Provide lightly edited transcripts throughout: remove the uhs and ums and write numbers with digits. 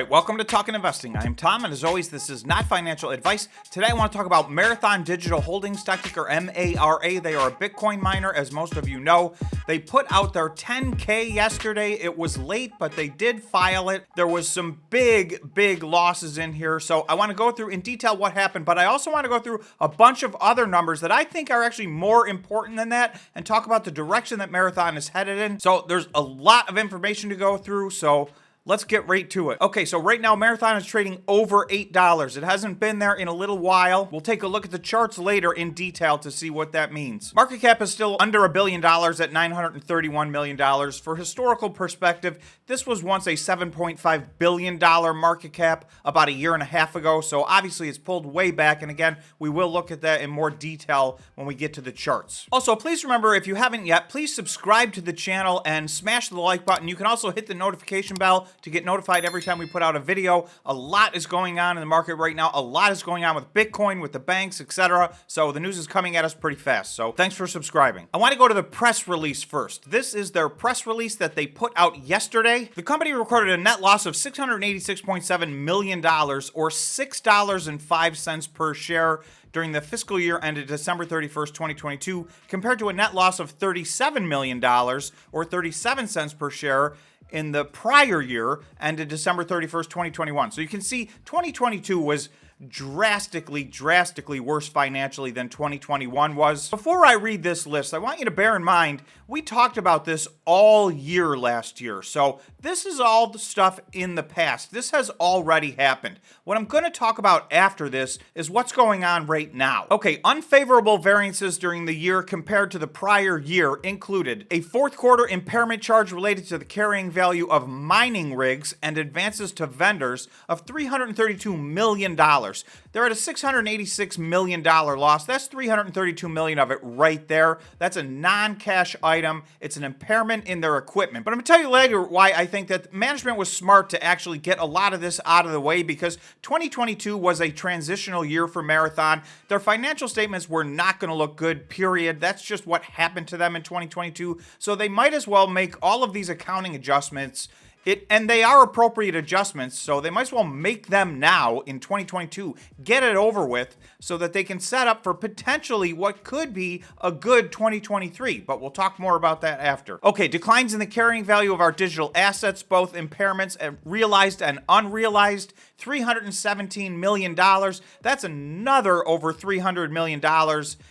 right, welcome to Talkin' Investing. I am Tom, and as always, this is not financial advice. Today I want to talk about Marathon Digital Holdings, stock ticker MARA. They are a Bitcoin miner, as most of you know. They put out their 10K yesterday. It was late, but they did file it. There was some big losses in here, so I want to go through in detail what happened, but I also want to go through a bunch of other numbers that I think are actually more important than that and talk about the direction that Marathon is headed in. So there's a lot of information to go through, so let's get right to it. Okay, so right now Marathon is trading over $8. It hasn't been there in a little while. We'll take a look at the charts later in detail to see what that means. Market cap is still under $1 billion at $931 million. For historical perspective, this was once a $7.5 billion market cap about a year and a half ago, so obviously it's pulled way back, and again, we will look at that in more detail when we get to the charts. Also, please remember, if you haven't yet, please subscribe to the channel and smash the like button. You can also hit the notification bell to get notified every time we put out a video. A lot is going on in the market right now. A lot is going on with Bitcoin, with the banks, etc. So the news is coming at us pretty fast. So thanks for subscribing. I want to go to the press release first. This is their press release that they put out yesterday. The company recorded a net loss of $686.7 million or $6.05 per share during the fiscal year ended December 31st, 2022, compared to a net loss of $37 million or 37 cents per share in the prior year ended December 31st, 2021. So you can see 2022 was drastically worse financially than 2021 was. Before I read this list, I want you to bear in mind, we talked about this all year last year. So this is all the stuff in the past. This has already happened. What I'm going to talk about after this is what's going on right now. Okay, unfavorable variances during the year compared to the prior year included a fourth quarter impairment charge related to the carrying value of mining rigs and advances to vendors of $332 million. They're at a $686 million loss. That's $332 million of it right there. That's a non-cash item. It's an impairment in their equipment. But I'm going to tell you later why I think that management was smart to actually get a lot of this out of the way, because 2022 was a transitional year for Marathon. Their financial statements were not going to look good, period. That's just what happened to them in 2022. So they might as well make all of these accounting adjustments. And they are appropriate adjustments, so they might as well make them now in 2022, get it over with, so that they can set up for potentially what could be a good 2023, but we'll talk more about that after. Okay, declines in the carrying value of our digital assets, both impairments and realized and unrealized, $317 million. That's another over $300 million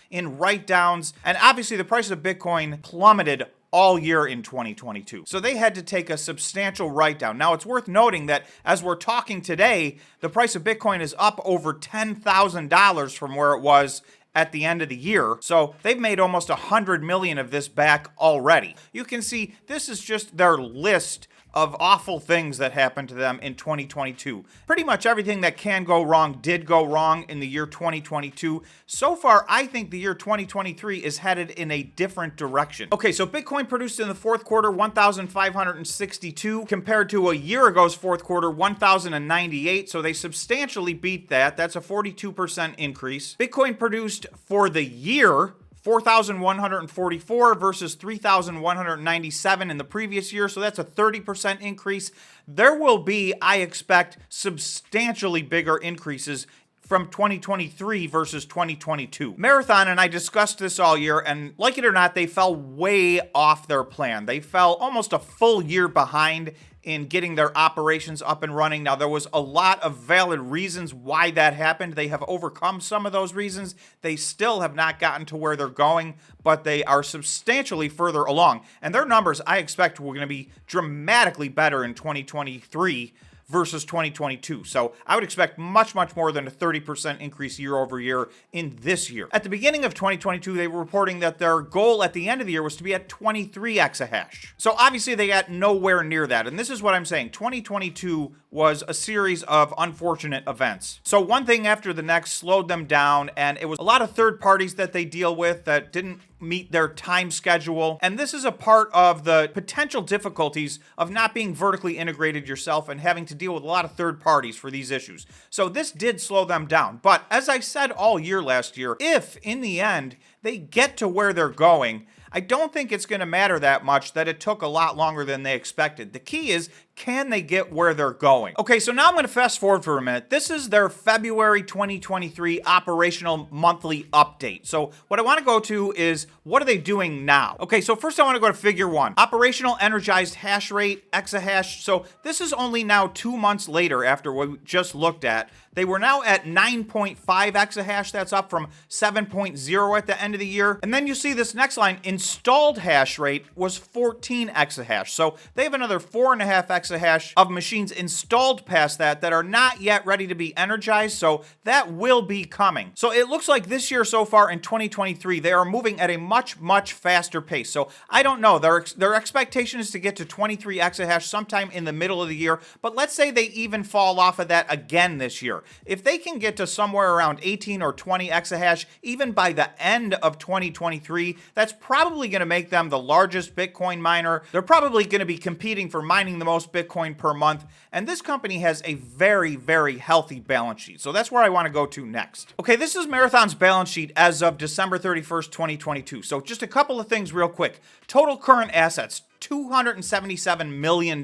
in write-downs, and obviously the price of Bitcoin plummeted all year in 2022. So they had to take a substantial write-down. Now, it's worth noting that as we're talking today, the price of Bitcoin is up over $10,000 from where it was at the end of the year. So they've made almost $100 million of this back already. You can see this is just their list of awful things that happened to them in 2022. Pretty much everything that can go wrong did go wrong in the year 2022. So far, I think the year 2023 is headed in a different direction. Okay, so Bitcoin produced in the fourth quarter 1,562 compared to a year ago's fourth quarter 1,098. So they substantially beat that. That's a 42% increase. Bitcoin produced for the year 4,144 versus 3,197 in the previous year, so that's a 30% increase. There will be, I expect, substantially bigger increases from 2023 versus 2022. Marathon, and I discussed this all year, and like it or not, they fell way off their plan. They fell almost a full year behind in getting their operations up and running. Now, there was a lot of valid reasons why that happened. They have overcome some of those reasons. They still have not gotten to where they're going, but they are substantially further along. And their numbers, I expect, were going to be dramatically better in 2023 versus 2022. So I would expect much more than a 30% increase year over year in this year. At the beginning of 2022, they were reporting that their goal at the end of the year was to be at 23 exahash. So obviously they got nowhere near that. And this is what I'm saying. 2022 was a series of unfortunate events. So one thing after the next slowed them down, and it was a lot of third parties that they deal with that didn't meet their time schedule. And this is a part of the potential difficulties of not being vertically integrated yourself and having to deal with a lot of third parties for these issues. So this did slow them down. But as I said all year last year, if in the end they get to where they're going, I don't think it's going to matter that much that it took a lot longer than they expected. The key is, can they get where they're going? Okay, so now I'm going to fast forward for a minute. This is their February 2023 operational monthly update. So what I want to go to is, what are they doing now? Okay, so first I want to go to figure 1. Operational energized hash rate, exahash. So this is only now 2 months later after what we just looked at. They were now at 9.5 exahash. That's up from 7.0 at the end of the year. And then you see this next line, installed hash rate was 14 exahash. So they have another 4.5 exahash of machines installed past that are not yet ready to be energized. So that will be coming. So it looks like this year so far in 2023, they are moving at a much, much faster pace. So I don't know. Their expectation is to get to 23 exahash sometime in the middle of the year. But let's say they even fall off of that again this year. If they can get to somewhere around 18 or 20 exahash, even by the end of 2023, that's probably going to make them the largest Bitcoin miner. They're probably going to be competing for mining the most Bitcoin per month. And this company has a very, very healthy balance sheet. So that's where I want to go to next. Okay, this is Marathon's balance sheet as of December 31st, 2022. So just a couple of things real quick. Total current assets, $277 million.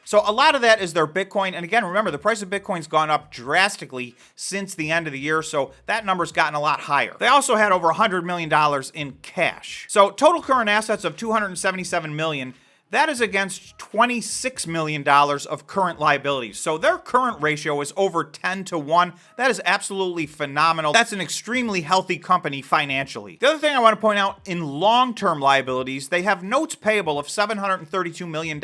So a lot of that is their Bitcoin. And again, remember, the price of Bitcoin's gone up drastically since the end of the year. So that number's gotten a lot higher. They also had over $100 million in cash. So total current assets of $277 million. That is against $26 million of current liabilities. So their current ratio is over 10 to 1. That is absolutely phenomenal. That's an extremely healthy company financially. The other thing I want to point out, in long-term liabilities, they have notes payable of $732 million.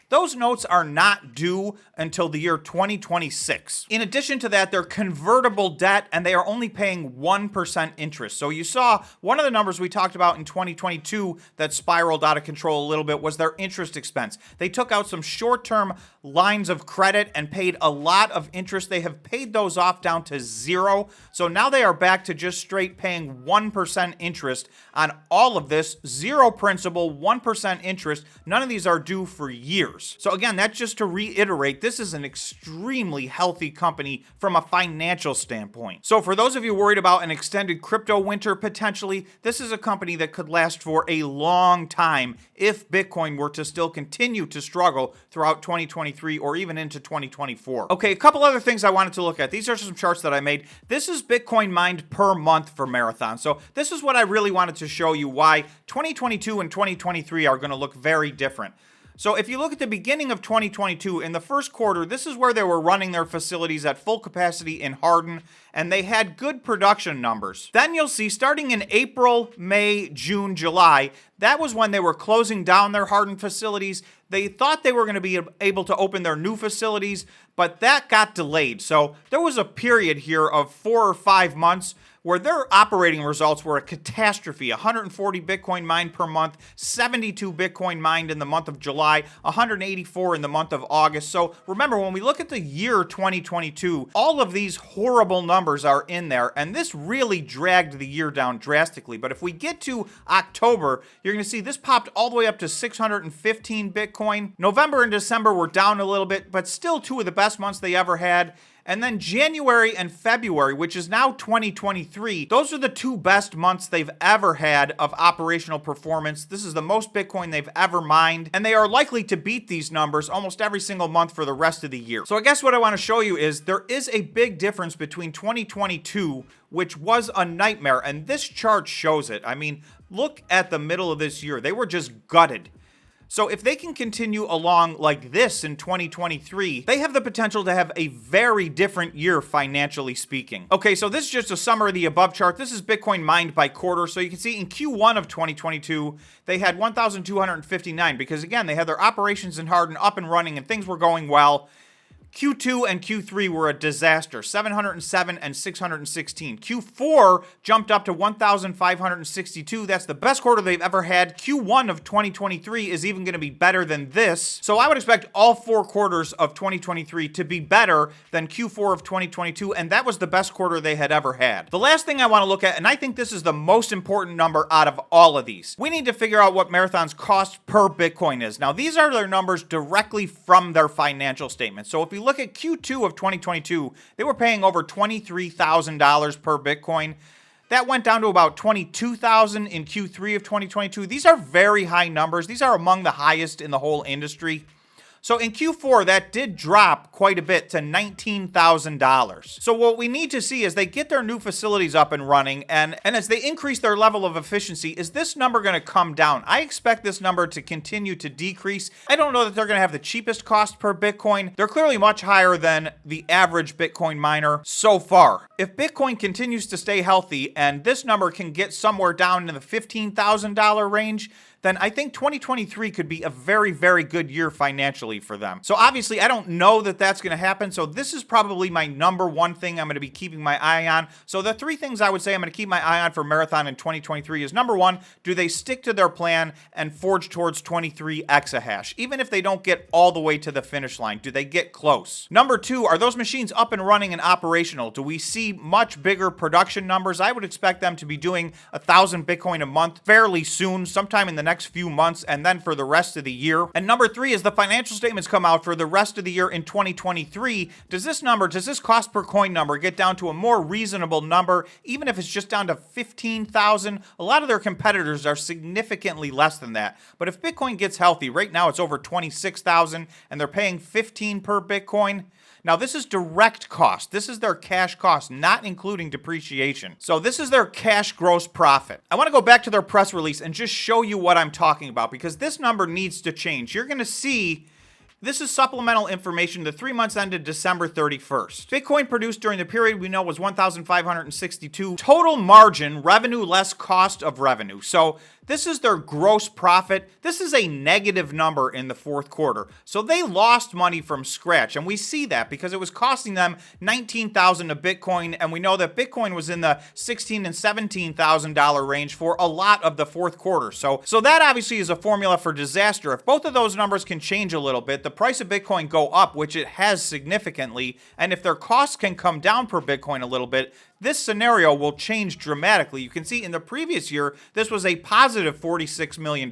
Those notes are not due until the year 2026. In addition to that, they're convertible debt, and they are only paying 1% interest. So you saw one of the numbers we talked about in 2022 that spiraled out of control a little bit was their interest expense. They took out some short-term lines of credit and paid a lot of interest. They have paid those off down to 0. So now they are back to just straight paying 1% interest on all of this. 0 principal, 1% interest. None of these are due for years. So again, that's just to reiterate, this is an extremely healthy company from a financial standpoint. So for those of you worried about an extended crypto winter potentially, this is a company that could last for a long time if Bitcoin were to still continue to struggle throughout 2023 or even into 2024. Okay, a couple other things I wanted to look at. These are some charts that I made. This is Bitcoin mined per month for Marathon. So this is what I really wanted to show you why 2022 and 2023 are going to look very different. So if you look at the beginning of 2022, in the first quarter, this is where they were running their facilities at full capacity in Hardin, and they had good production numbers. Then you'll see, starting in April, May, June, July, that was when they were closing down their Hardin facilities. They thought they were going to be able to open their new facilities, but that got delayed. So there was a period here of 4 or 5 months where their operating results were a catastrophe. 140 Bitcoin mined per month, 72 Bitcoin mined in the month of July, 184 in the month of August. So remember, when we look at the year 2022, all of these horrible numbers are in there, and this really dragged the year down drastically. But if we get to October, you're going to see this popped all the way up to 615 Bitcoin. November and December were down a little bit, but still 2 of the best months they ever had. And then January and February, which is now 2023, those are the 2 best months they've ever had of operational performance. This is the most Bitcoin they've ever mined, and they are likely to beat these numbers almost every single month for the rest of the year. So I guess what I want to show you is there is a big difference between 2022, which was a nightmare, and this chart shows it. I mean, look at the middle of this year. They were just gutted. So if they can continue along like this in 2023, they have the potential to have a very different year financially speaking. Okay, so this is just a summary of the above chart. This is Bitcoin mined by quarter. So you can see in Q1 of 2022, they had 1,259 because again, they had their operations in Hardin up and running and things were going well. Q2 and Q3 were a disaster, 707 and 616. Q4 jumped up to 1,562. That's the best quarter they've ever had. Q1 of 2023 is even going to be better than this. So I would expect all 4 quarters of 2023 to be better than Q4 of 2022, and that was the best quarter they had ever had. The last thing I want to look at, and I think this is the most important number out of all of these, we need to figure out what Marathon's cost per Bitcoin is. Now, these are their numbers directly from their financial statements. So if you look at Q2 of 2022, they were paying over $23,000 per Bitcoin. That went down to about 22,000 in Q3 of 2022. These are very high numbers. These are among the highest in the whole industry. So in Q4, that did drop quite a bit to $19,000. So what we need to see as they get their new facilities up and running and as they increase their level of efficiency, is this number going to come down? I expect this number to continue to decrease. I don't know that they're going to have the cheapest cost per Bitcoin. They're clearly much higher than the average Bitcoin miner so far. If Bitcoin continues to stay healthy and this number can get somewhere down in the $15,000 range, then I think 2023 could be a very, very good year financially for them. So obviously, I don't know that that's going to happen. So this is probably my number one thing I'm going to be keeping my eye on. So the three things I would say I'm going to keep my eye on for Marathon in 2023 is, number one, do they stick to their plan and forge towards 23 exahash? Even if they don't get all the way to the finish line, do they get close? Number two, are those machines up and running and operational? Do we see much bigger production numbers? I would expect them to be doing 1,000 Bitcoin a month fairly soon, sometime in the next few months, and then for the rest of the year. And number three, as the financial statements come out for the rest of the year in 2023, does this cost per coin number get down to a more reasonable number, even if it's just down to 15,000? A lot of their competitors are significantly less than that. But if Bitcoin gets healthy, right now it's over 26,000 and they're paying 15 per Bitcoin. Now, this is direct cost. This is their cash cost, not including depreciation. So this is their cash gross profit. I want to go back to their press release and just show you what I'm talking about, because this number needs to change. You're going to see this is supplemental information. The 3 months ended December 31st. Bitcoin produced during the period we know was 1,562. Total margin, revenue less cost of revenue. So this is their gross profit. This is a negative number in the fourth quarter. So they lost money from scratch. And we see that because it was costing them $19,000 a Bitcoin. And we know that Bitcoin was in the $16,000 and $17,000 range for a lot of the fourth quarter. So that obviously is a formula for disaster. If both of those numbers can change a little bit, the price of Bitcoin go up, which it has significantly. And if their costs can come down per Bitcoin a little bit, this scenario will change dramatically. You can see in the previous year, this was a positive $46 million.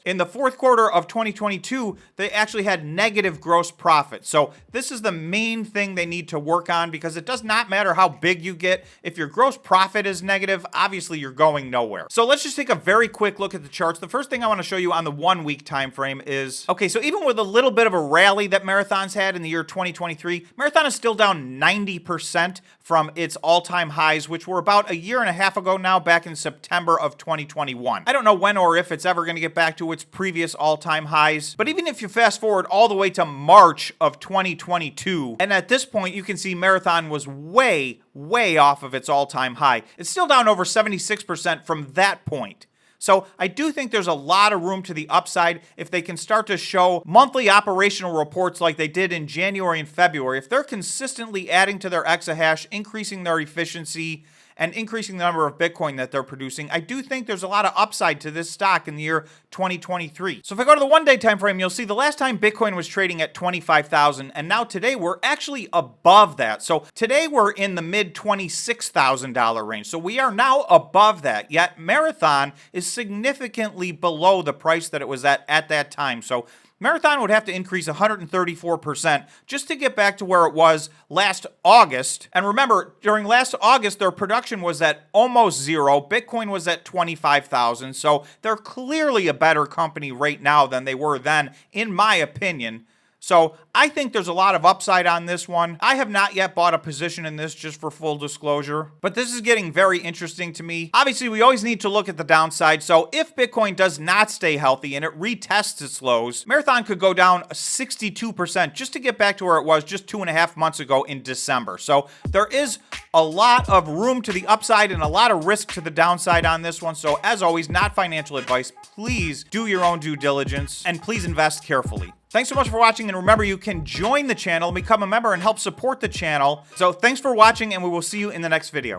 In the fourth quarter of 2022, they actually had negative gross profit. So this is the main thing they need to work on, because it does not matter how big you get. If your gross profit is negative, obviously you're going nowhere. So let's just take a very quick look at the charts. The first thing I want to show you on the 1 week time frame is, okay, so even with a little bit of a rally that Marathon's had in the year 2023, Marathon is still down 90% from its all-time highs, which were about a year and a half ago now, back in September of 2021. I don't know when or if it's ever going to get back to its previous all-time highs, but even if you fast forward all the way to March of 2022, and at this point you can see Marathon was way off of its all-time high. It's still down over 76% from that point. So I do think there's a lot of room to the upside if they can start to show monthly operational reports like they did in January and February. If they're consistently adding to their exahash, increasing their efficiency, and increasing the number of Bitcoin that they're producing, I do think there's a lot of upside to this stock in the year 2023. So if I go to the 1 day time frame, you'll see the last time Bitcoin was trading at 25,000, and now today we're actually above that. So today we're in the mid $26,000 range. So we are now above that, yet Marathon is significantly below the price that it was at that time. So Marathon would have to increase 134% just to get back to where it was last August. And remember, during last August, their production was at almost zero. Bitcoin was at 25,000. So they're clearly a better company right now than they were then, in my opinion. So I think there's a lot of upside on this one. I have not yet bought a position in this, just for full disclosure, but this is getting very interesting to me. Obviously, we always need to look at the downside. So if Bitcoin does not stay healthy and it retests its lows, Marathon could go down 62% just to get back to where it was just 2.5 months ago in December. So there is a lot of room to the upside and a lot of risk to the downside on this one. So as always, not financial advice. Please do your own due diligence and please invest carefully. Thanks so much for watching, and remember, you can join the channel, become a member, and help support the channel. So thanks for watching, and we will see you in the next video.